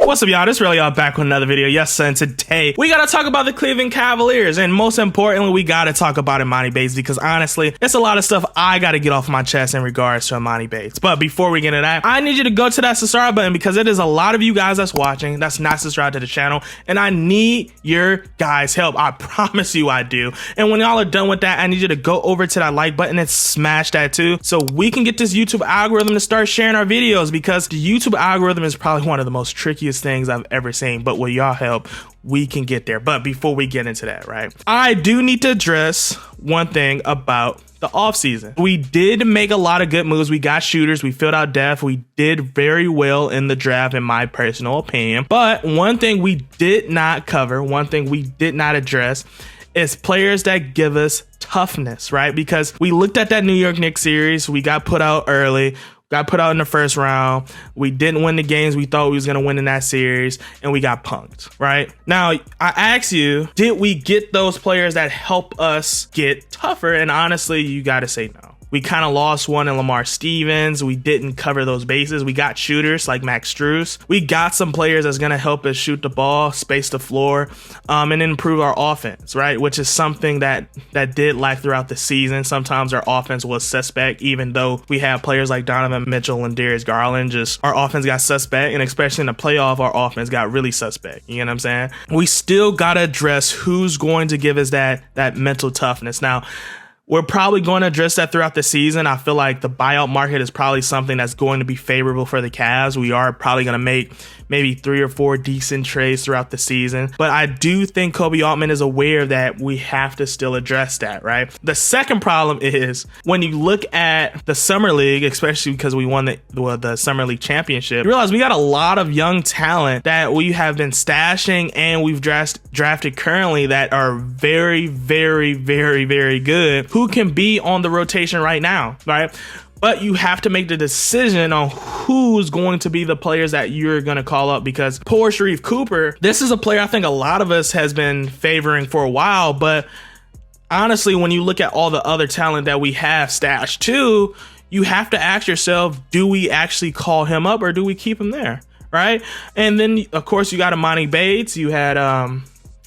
What's up, y'all? This is Relly, back with another video. Yes, and today we gotta talk about the Cleveland Cavaliers, and most importantly, we gotta talk about Emoni Bates, because honestly, it's a lot of stuff I gotta get off my chest in regards to Emoni Bates. But before we get into that, I need you to go to that subscribe button, because it is a lot of you guys that's watching that's not subscribed to the channel, and I need your guys' help. I promise you I do. And when y'all are done with that, I need you to go over to that like button and smash that too, so we can get this YouTube algorithm to start sharing our videos, because the YouTube algorithm is probably one of the most trickiest things I've ever seen, but with y'all help, we can get there. But before we get into that, right, I do need to address one thing about the offseason. We did make a lot of good moves. We got shooters, we filled out depth, we did very well in the draft, in my personal opinion. But one thing we did not cover, one thing we did not address, is players that give us toughness, right? Because we looked at that New York Knicks series, we got put out early, got put out in the first round. We didn't win the games we thought we was going to win in that series, and we got punked, right? Now, I ask you, did we get those players that help us get tougher? And honestly, you got to say no. We kind of lost one in Lamar Stevens. We didn't cover those bases. We got shooters like Max Strus. We got some players that's going to help us shoot the ball, space the floor, and improve our offense, right? Which is something that did lack throughout the season. Sometimes our offense was suspect, even though we have players like Donovan Mitchell and Darius Garland. Just our offense got suspect, and especially in the playoff, our offense got really suspect. You know what I'm saying? We still got to address who's going to give us that mental toughness. Now, we're probably going to address that throughout the season. I feel like the buyout market is probably something that's going to be favorable for the Cavs. We are probably going to make maybe 3 or 4 decent trades throughout the season. But I do think Kobe Altman is aware that we have to still address that, right? The second problem is when you look at the Summer League, especially because we won the Summer League championship, you realize we got a lot of young talent that we have been stashing and we've drafted currently that are very, very, very, very good, who can be on the rotation right now, right? But you have to make the decision on who's going to be the players that you're going to call up, because poor Sharif Cooper, this is a player I think a lot of us has been favoring for a while. But honestly, when you look at all the other talent that we have stashed too, you have to ask yourself, do we actually call him up or do we keep him there, right? And then, of course, you got Emoni Bates. You had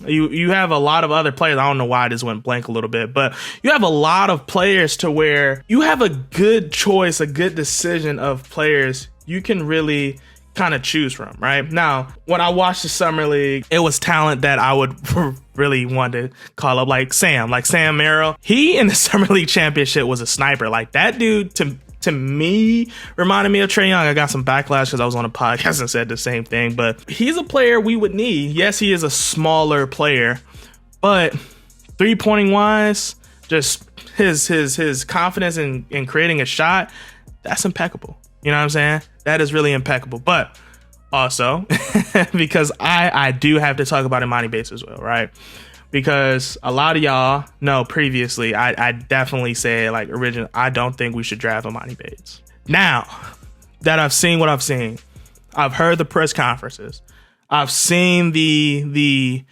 you have a lot of other players. I don't know why I just went blank a little bit, but you have a lot of players to where you have a good choice, a good decision of players you can really kind of choose from, right? Now, when I watched the Summer League, it was talent that I would really want to call up, like Sam Merrill. He in the Summer League championship was a sniper. Like, that dude, to me, reminded me of Trae Young. I got some backlash because I was on a podcast and said the same thing, but he's a player we would need. Yes, he is a smaller player, but three-pointing wise, just his confidence in creating a shot, that's impeccable. You know what I'm saying? That is really impeccable. But also, because I do have to talk about Emoni Bates as well, right? Because a lot of y'all know previously, I definitely said, like, originally, I don't think we should draft Emoni Bates. Now that I've seen what I've seen, I've heard the press conferences, I've seen the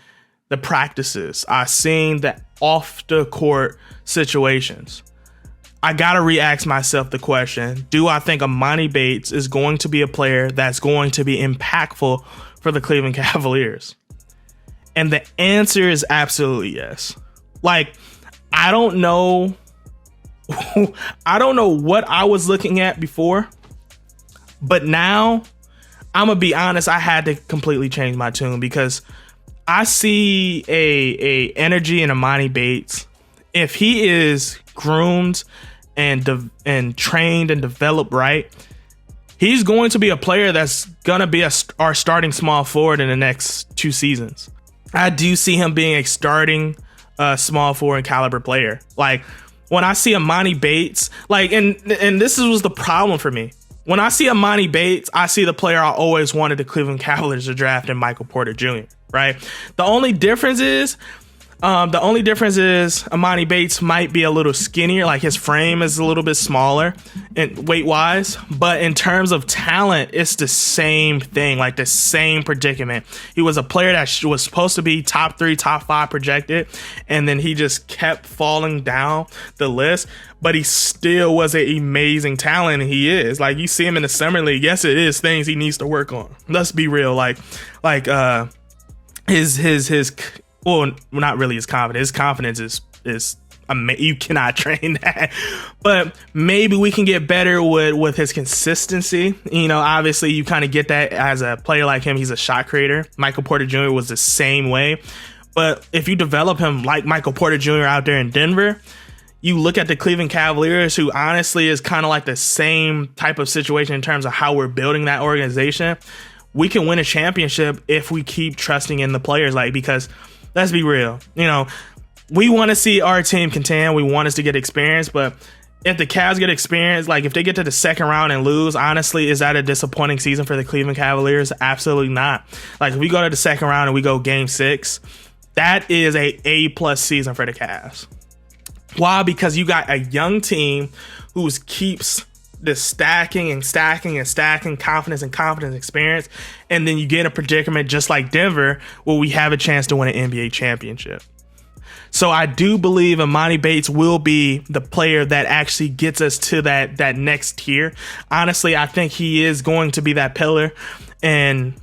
practices, I've seen the off the court situations. I gotta re-ask myself the question, do I think Emoni Bates is going to be a player that's going to be impactful for the Cleveland Cavaliers? And the answer is absolutely yes. Like, I don't know what I was looking at before, but now I'm gonna be honest, I had to completely change my tune, because I see a energy in Emoni Bates. If he is groomed and trained and developed right, he's going to be a player that's gonna be our starting small forward in the next 2 seasons. I do see him being a starting small forward caliber player. Like, when I see Emoni Bates, like, and this was the problem for me. When I see Emoni Bates, I see the player I always wanted the Cleveland Cavaliers to draft in Michael Porter Jr., right? The only difference is The only difference is Emoni Bates might be a little skinnier, like his frame is a little bit smaller weight wise, but in terms of talent, it's the same thing, like the same predicament. He was a player that was supposed to be top 3, top 5 projected, and then he just kept falling down the list, but he still was an amazing talent, and he is. Like, you see him in the summer league, yes, it is things he needs to work on. Let's be real, his well, not really his confidence. His confidence is you cannot train that. But maybe we can get better with his consistency. You know, obviously you kind of get that as a player like him. He's a shot creator. Michael Porter Jr. was the same way. But if you develop him like Michael Porter Jr. out there in Denver, you look at the Cleveland Cavaliers, who honestly is kind of like the same type of situation in terms of how we're building that organization. We can win a championship if we keep trusting in the players, because let's be real. You know, we want to see our team contend. We want us to get experience. But if the Cavs get experience, like if they get to the second round and lose, honestly, is that a disappointing season for the Cleveland Cavaliers? Absolutely not. Like, if we go to the second round and we go game 6, that is A+ season for the Cavs. Why? Because you got a young team who keeps the stacking and stacking and stacking confidence and confidence experience, and then you get in a predicament just like Denver where we have a chance to win an NBA championship. So I do believe Emoni Bates will be the player that actually gets us to that next tier. Honestly, I think he is going to be that pillar, and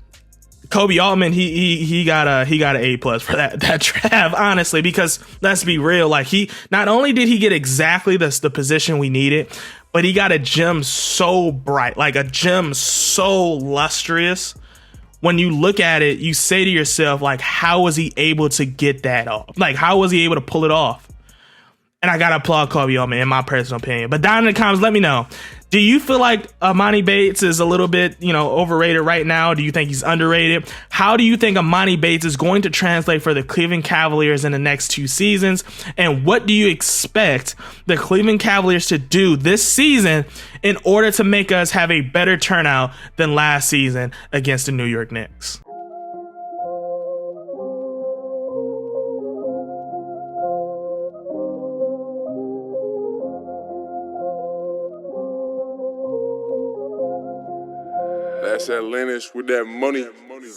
Kobe Altman, he got an A+ for that draft, honestly, because let's be real, like, he not only did he get exactly the position we needed, but he got a gem so bright, like a gem so lustrous. When you look at it, you say to yourself, like, how was he able to get that off? Like, how was he able to pull it off? And I gotta applaud Kobe Altman, in my personal opinion. But down in the comments, let me know. Do you feel like Emoni Bates is a little bit, overrated right now? Do you think he's underrated? How do you think Emoni Bates is going to translate for the Cleveland Cavaliers in the next 2 seasons? And what do you expect the Cleveland Cavaliers to do this season in order to make us have a better turnout than last season against the New York Knicks? That's Atlantis with that money.